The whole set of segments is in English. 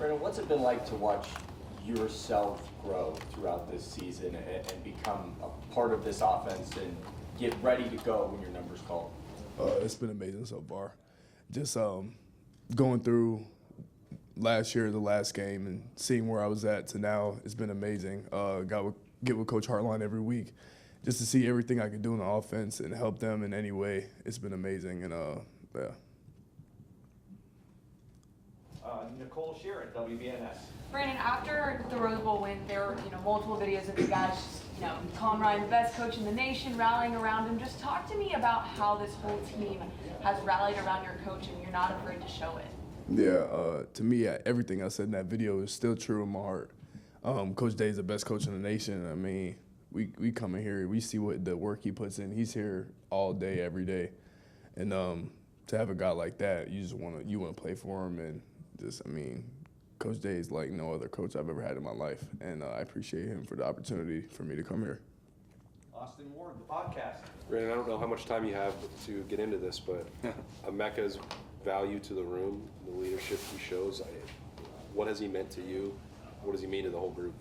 Brandon, what's it been like to watch yourself grow throughout this season and become a part of this offense and get ready to go when your number's called? It's been amazing so far. Just going through last year, the last game, and seeing where I was at to now, it's been amazing. Get with Coach Hartline every week just to see everything I could do in the offense and help them in any way. It's been amazing, and yeah. Nicole Sheeran, WBNS. Brandon, after the Rose Bowl win, there were multiple videos of you guys, calling Ryan the best coach in the nation, rallying around him. Just talk to me about how this whole team has rallied around your coach, and you're not afraid to show it. Yeah, to me, everything I said in that video is still true in my heart. Coach Day is the best coach in the nation. I mean, we come in here, we see what the work he puts in. He's here all day, every day, and to have a guy like that, you want to play for him, and Coach Day is like no other coach I've ever had in my life, and I appreciate him for the opportunity for me to come here. Austin Ward, the podcast. Brandon, I don't know how much time you have to get into this, but Emeka's value to the room, the leadership he shows, what has he meant to you? What does he mean to the whole group?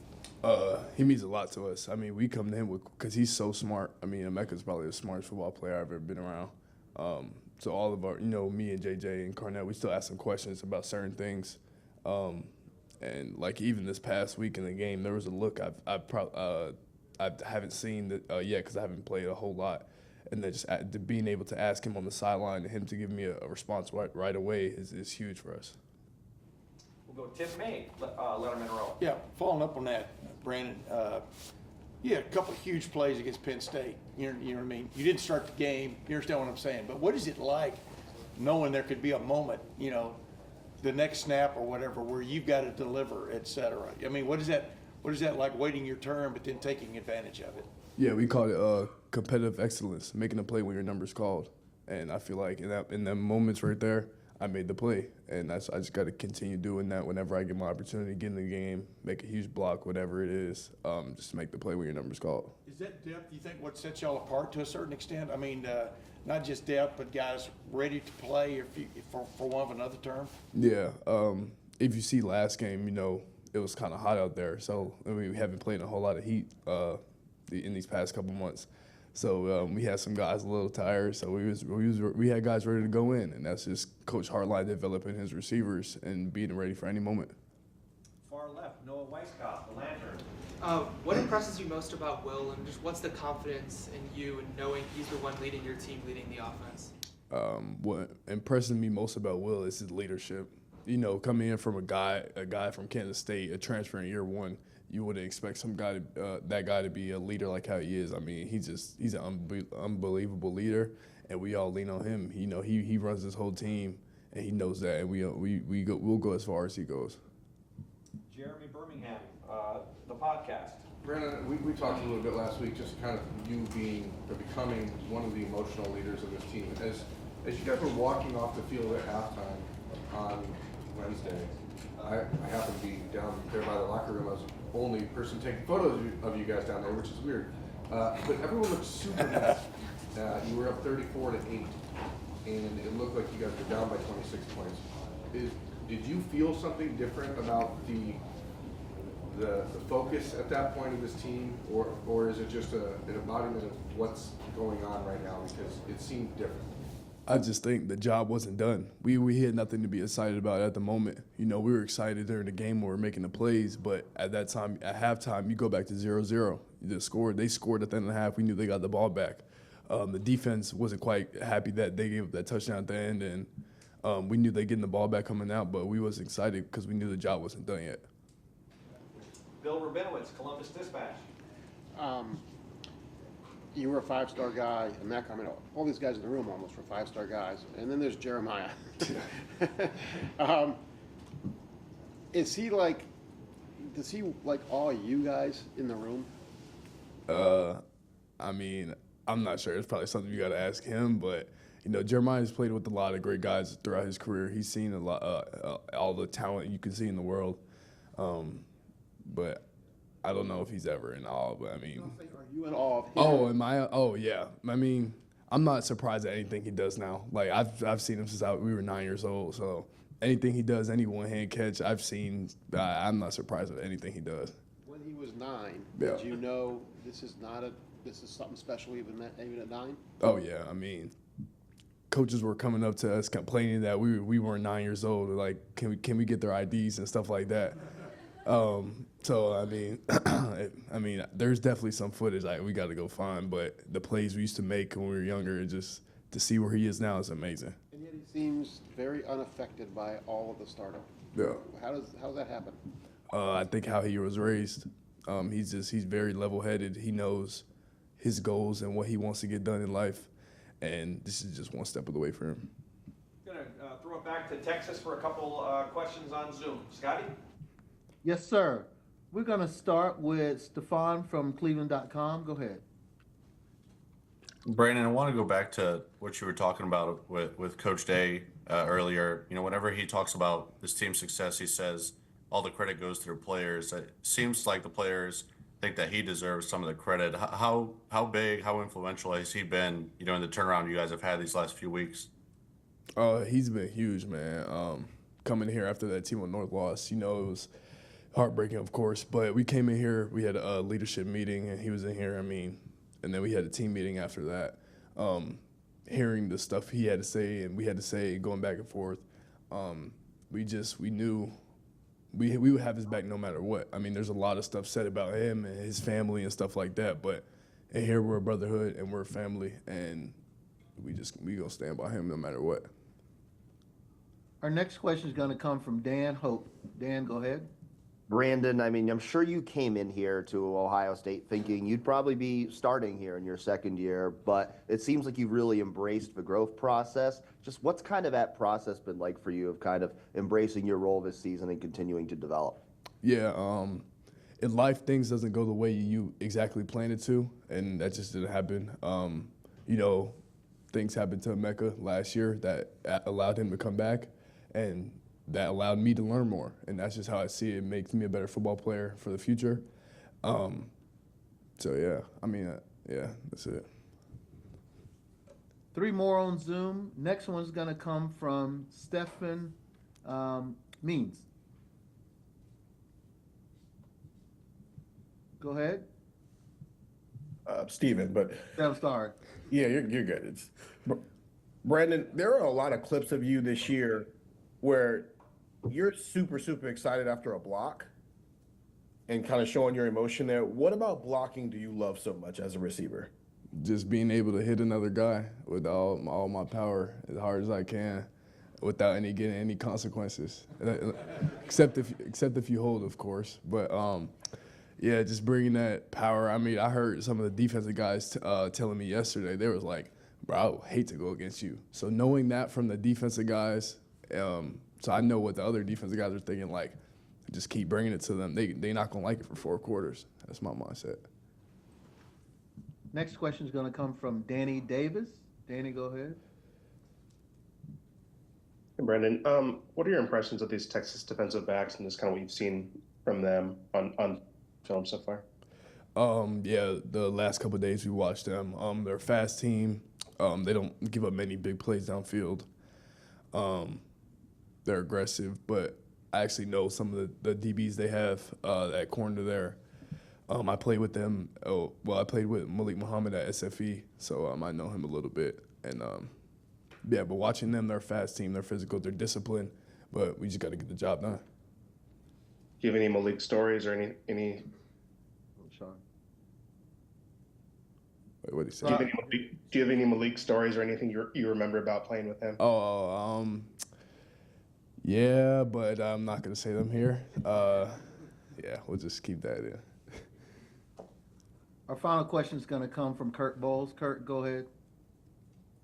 He means a lot to us. I mean, we come to him because he's so smart. I mean, Emeka's probably the smartest football player I've ever been around. So all of our, me and JJ and Cornell, we still ask him questions about certain things. And like even this past week in the game, there was a look I haven't seen yet because I haven't played a whole lot. And then just being able to ask him on the sideline and him to give me a response right away is huge for us. We'll go Tim May, Letterman Row. Yeah, following up on that, Brandon, you had a couple of huge plays against Penn State. You know what I mean? You didn't start the game. You understand what I'm saying? But what is it like knowing there could be a moment, the next snap or whatever, where you've got to deliver, et cetera? I mean, what is that like, waiting your turn but then taking advantage of it? Yeah, we call it competitive excellence, making a play when your number's called. And I feel like in that moments right there, I made the play. And I just got to continue doing that whenever I get my opportunity, get in the game, make a huge block, whatever it is, just make the play when your number's called. Is that depth, you think, what sets y'all apart to a certain extent? I mean, not just depth, but guys ready to play, for want of another term? Yeah. If you see last game, it was kind of hot out there. So we haven't played a whole lot of heat in these past couple months. So we had some guys a little tired. So we had guys ready to go in, and that's just Coach Hartline developing his receivers and being ready for any moment. Far left, Noah Weisskopf, the Lantern. What impresses you most about Will, and just what's the confidence in you and knowing he's the one leading your team, leading the offense? What impresses me most about Will is his leadership. Coming in from a guy from Kansas State, a transfer in year one, you wouldn't expect that guy to be a leader like how he is. I mean, he's an unbelievable leader, and we all lean on him. He runs this whole team, and he knows that, and we'll go as far as he goes. Jeremy Birmingham, the podcast. Brandon, we talked a little bit last week, just kind of you becoming one of the emotional leaders of this team. As you guys were walking off the field at halftime on Wednesday, I happened to be down there by the locker room. I was the only person taking photos of you guys down there, which is weird. But everyone looked super nice. You were up 34-8, and it looked like you guys were down by 26 points. Did you feel something different about the focus at that point of this team, or is it just an embodiment of what's going on right now, because it seemed different? I just think the job wasn't done. We had nothing to be excited about at the moment. We were excited during the game when we were making the plays, but at that time, at halftime, you go back to 0-0. They scored at the end of the half. We knew they got the ball back. The defense wasn't quite happy that they gave up that touchdown at the end, and we knew they getting the ball back coming out, but we was excited because we knew the job wasn't done yet. Bill Rabinowitz, Columbus Dispatch. You were a five-star guy, and all these guys in the room almost were five-star guys. And then there's Jeremiah. Does he like all you guys in the room? I'm not sure. It's probably something you got to ask him. But Jeremiah's played with a lot of great guys throughout his career. He's seen a lot, all the talent you can see in the world. But I don't know if he's ever in awe. But Are you in awe of him? Oh, am I? Oh, yeah. I'm not surprised at anything he does now. Like I've seen him since we were 9 years old. So anything he does, any one-hand catch I've seen, I'm not surprised at anything he does. When he was 9, Yeah. did you know this is something special even at 9? Oh yeah, I mean, coaches were coming up to us complaining that we weren't 9 years old. Like, can we get their IDs and stuff like that? So I mean, there's definitely some footage like we got to go find. But the plays we used to make when we were younger, just to see where he is now is amazing. And yet he seems very unaffected by all of the startup. Yeah. How does that happen? I think how he was raised. He's very level-headed. He knows his goals and what he wants to get done in life, and this is just one step of the way for him. Gonna throw it back to Texas for a couple questions on Zoom. Scotty? Yes, sir. We're going to start with Stefan from Cleveland.com. Go ahead. Brandon, I want to go back to what you were talking about with Coach Day earlier. You know, whenever he talks about this team's success, he says all the credit goes to the players. It seems like the players think that he deserves some of the credit. How big, how influential has he been, you know, in the turnaround you guys have had these last few weeks? He's been huge, man. Coming here after that Team North loss, you know, it was heartbreaking, of course. But we came in here, we had a leadership meeting, and he was in here. I mean, and then we had a team meeting after that. Hearing the stuff he had to say and we had to say, going back and forth, we knew we would have his back no matter what. I mean, there's a lot of stuff said about him and his family and stuff like that, but and here we're a brotherhood and we're a family, and we gonna stand by him no matter what. Our next question is going to come from Dan Hope. Dan, go ahead. Brandon, I mean, I'm sure you came in here to Ohio State thinking you'd probably be starting here in your second year, but it seems like you've really embraced the growth process. Just what's kind of that process been like for you of kind of embracing your role this season and continuing to develop? Yeah, in life, things doesn't go the way you exactly planned it to, and that just didn't happen. You know, things happened to Mecca last year that allowed him to come back, and that allowed me to learn more, and that's just how I see it. It makes me a better football player for the future. So yeah, I mean, yeah, that's it. 3 more on Zoom. Next one's going to come from Stephen Means. Go ahead. Steven, but I'm sorry. yeah, you're good. It's Brandon. There are a lot of clips of you this year where you're super excited after a block and kind of showing your emotion there. What about blocking do you love so much as a receiver? Just being able to hit another guy with all my power as hard as I can, without getting any consequences, except if you hold, of course. But yeah, just bringing that power. I mean, I heard some of the defensive guys telling me yesterday, they was like, bro, I would hate to go against you. So knowing that from the defensive guys, so I know what the other defensive guys are thinking, like, just keep bringing it to them. They not going to like it for 4 quarters. That's my mindset. Next question is going to come from Danny Davis. Danny, go ahead. Hey, Brandon. What are your impressions of these Texas defensive backs and just kind of what you've seen from them on film so far? Yeah, the last couple of days we watched them. They're a fast team. They don't give up many big plays downfield. They're aggressive, but I actually know some of the DBs they have at corner there. I played with them. I played with Malik Muhammad at SFE, so I know him a little bit. And yeah, but watching them, they're a fast team. They're physical. They're disciplined. But we just got to get the job done. Do you have any Malik stories or any? Sorry. Wait, what did he say? Do you have any Malik stories or anything you remember about playing with him? Yeah, but I'm not going to say them here. Yeah, we'll just keep that in. Our final question is going to come from Kurt Bowles. Kurt, go ahead.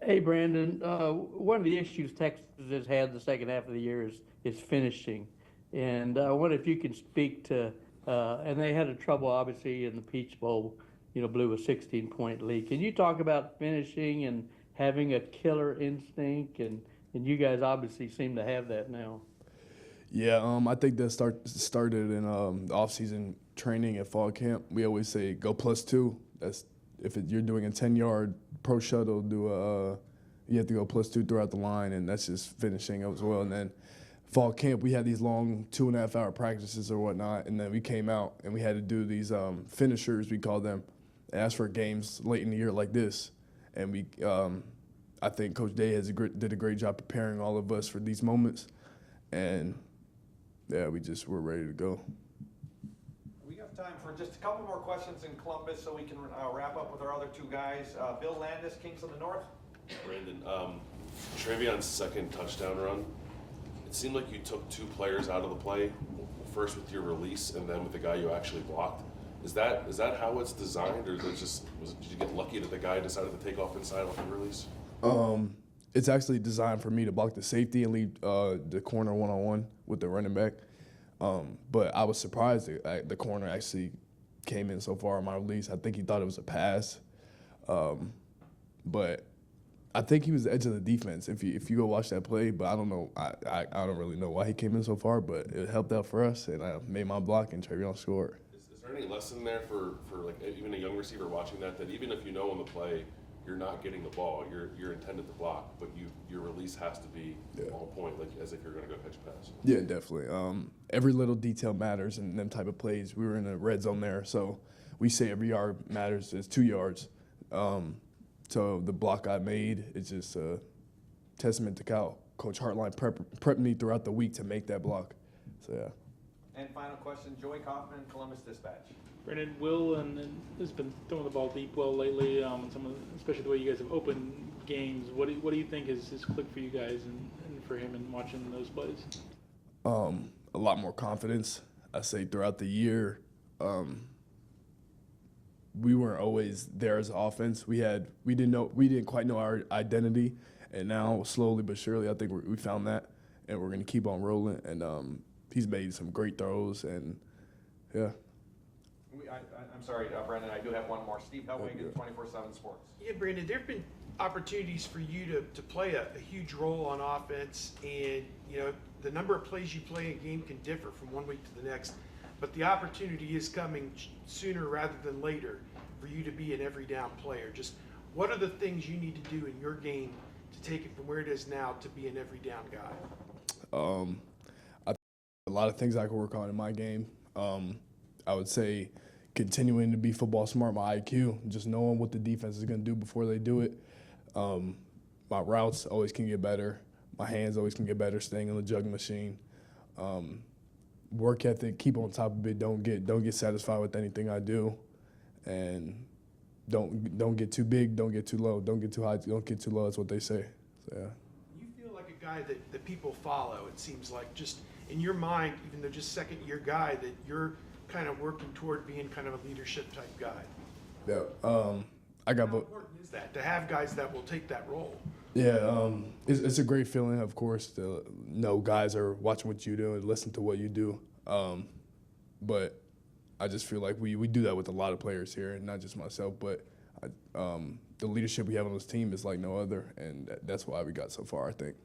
Hey, Brandon. One of the issues Texas has had the second half of the year is finishing. And I wonder if you can speak to, and they had a trouble, obviously, in the Peach Bowl, blew a 16-point lead. Can you talk about finishing and having a killer instinct? And you guys obviously seem to have that now. Yeah, I think that started in the off-season training at fall camp. We always say go +2. That's you're doing a 10-yard pro shuttle, you have to go +2 throughout the line, and that's just finishing as well. And then fall camp, we had these long 2.5-hour practices or whatnot, and then we came out and we had to do these finishers, we call them, as for games late in the year like this. And we, I think Coach Day did a great job preparing all of us for these moments. And, yeah, we're ready to go. We have time for just a couple more questions in Columbus so we can wrap up with our other two guys. Bill Landis, Kings of the North. Brandon, Trevion's second touchdown run, it seemed like you took two players out of the play, first with your release and then with the guy you actually blocked. Is that how it's designed, or is it just did you get lucky that the guy decided to take off inside off the release? It's actually designed for me to block the safety and leave the corner one-on-one with the running back. But I was surprised that the corner actually came in so far on my release. I think he thought it was a pass. But I think he was the edge of the defense if you go watch that play, but I don't know. I don't really know why he came in so far, but it helped out for us, and I made my block, and Trevion scored. Is there any lesson there for like even a young receiver watching that even if you know on the play you're not getting the ball, you're intended to block, but your release has to be on point, like as if you're going to go catch a pass? Yeah, definitely. Every little detail matters in them type of plays. We were in a red zone there, so we say every yard matters. It's 2 yards. So the block I made is just a testament to Cal. Coach Hartline prepped me throughout the week to make that block. So, yeah. And final question, Joey Kaufman, Columbus Dispatch. Brandon, Will has been throwing the ball deep well lately, especially the way you guys have opened games. What do you think is clicked for you guys and for him in watching those plays? A lot more confidence. I say throughout the year, we weren't always there as an offense. We didn't quite know our identity, and now slowly but surely, I think we found that, and we're going to keep on rolling. And he's made some great throws, and yeah. I'm sorry, Brandon, I do have one more. Steve Hellwig, 24/7 Sports. Yeah, Brandon, there have been opportunities for you to play a huge role on offense, and the number of plays you play in a game can differ from one week to the next, but the opportunity is coming sooner rather than later for you to be an every down player. Just what are the things you need to do in your game to take it from where it is now to be an every down guy? I think a lot of things I can work on in my game. I would say continuing to be football smart, my IQ, just knowing what the defense is going to do before they do it. My routes always can get better. My hands always can get better, staying on the jug machine. Work ethic, keep on top of it. Don't get satisfied with anything I do, and don't get too big, don't get too low, don't get too high, don't get too low. That's what they say. So, yeah. You feel like a guy that people follow. It seems like just in your mind, even though just second year guy, that you're kind of working toward being kind of a leadership type guy. Yeah. How important is that to have guys that will take that role? Yeah, it's a great feeling, of course, to know guys are watching what you do and listen to what you do. But I just feel like we do that with a lot of players here, and not just myself. But the leadership we have on this team is like no other, and that's why we got so far, I think.